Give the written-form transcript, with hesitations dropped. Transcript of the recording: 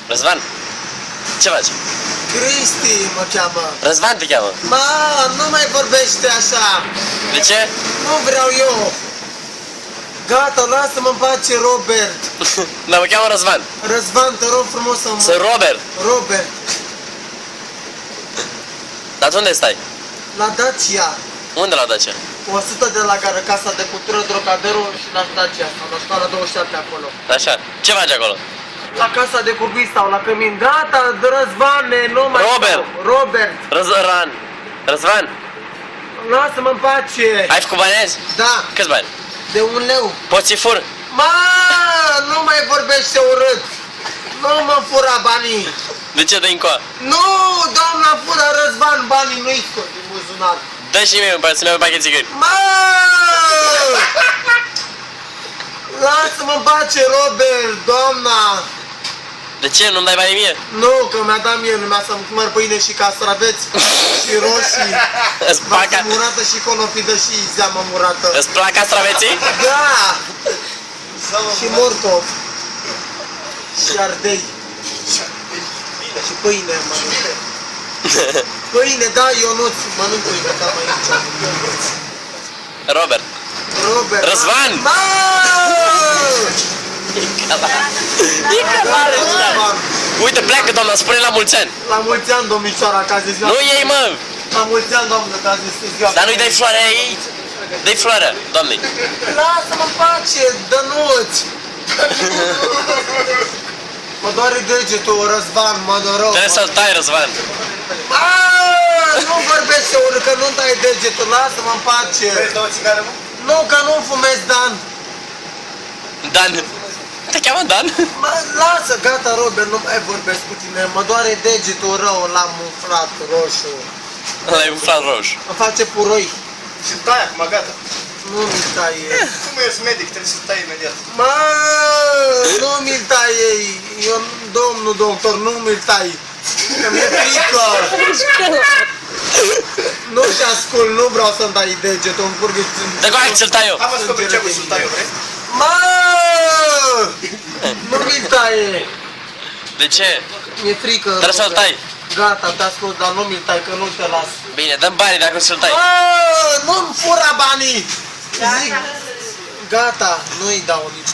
Răzvan? Ce faci? Cristi mă cheamă. Răzvan te cheamă. Ma, nu mai vorbește așa. De ce? Nu vreau eu. Gata, lasă-mă în pace, Robert. Dar mă cheamă Răzvan. Răzvan, te rog frumos să mă... Sunt Robert. Robert, Dar tu unde stai? la Dacia. Unde la Dacia? 100 de la gara, Casa de Cultură Trocadero și la Dacia, sau la școala 27 acolo. Așa. Ce faci acolo? La Casa de Curbis sau la Cămin. Gata, Răzvane, nu mai... Robert. Robert, Răzvan. Răzvan. lasă-mă în pace. Ai făcut bani azi? Da, Câți bani? de 1 leu. Poți să-i fur? Ma, nu mai vorbește urât. Nu mă fura banii. De ce dă încoa? Nu, doamna fură Răzvan, banii nu-i scot din buzunar. Dă și mie să-mi iau un pachet țigări. Ma! Lasă-mă în pace, Robert, doamna. De ce? Nu-mi dai banii mie? Nu, că mi-a dat mie, lumea să-mi cumpăr pâine și castraveți și roșii. Îți plac, Vacă murată și conopidă și zeamă murată. îți plac castraveții? Da! Și morcov. Și ardei. Și pâine mănânc. Pâine, da, Ionuț, mănânc pâine, da, mai aici. Robert. Robert. Răzvan! Ma! E călare ăsta. Răzvan. Uite, pleacă, doamna, spune la mulți ani. La mulți ani, domnișoara, că azi e ziua. Nu ei, mă! La mulți ani, doamnă, că azi este ziua. Dar nu-i dai floarea ei? Dă-i floarea, doamnei. Lasă-mă în pace, Dănuț! Mă doare degetul, Răzvan, mă doră. Trebuie să-l tai, Răzvan. Nu vorbește urât, că nu dai degetul, lasă-mă în pace. Vrei două țigare, mă? Nu, că nu fumez, Dan. Dan. Te cheamă Dan? Mă, lasă, gata, Robert, nu mai vorbesc cu tine. Mă doare degetul rău, l-am umflat roșu. Ăla-i umflat roșu. Mă face puroi. Și tai acum, gata. Nu mi-l taie. Cum ești medic, trebuie să tai imediat. Mă, nu mi-l taie. Eu, domnul doctor, nu mi-l tai. Că mi-e frică. Nu te ascult, nu vreau să-mi dai degetul, îmi curge. Dă cu aia ți-l tai eu. Am văzut că pricepul să-l tai eu, vrei? Mă! Nu mi-l taie. De ce? Mi-e frică. Trebuie să-l tai. Gata, te ascult, dar nu mi-l tai, că nu te las. Bine, dă-mi banii dacă să-l tai. Mă, nu-mi fura banii! Zic, gata, nu-i dau nici.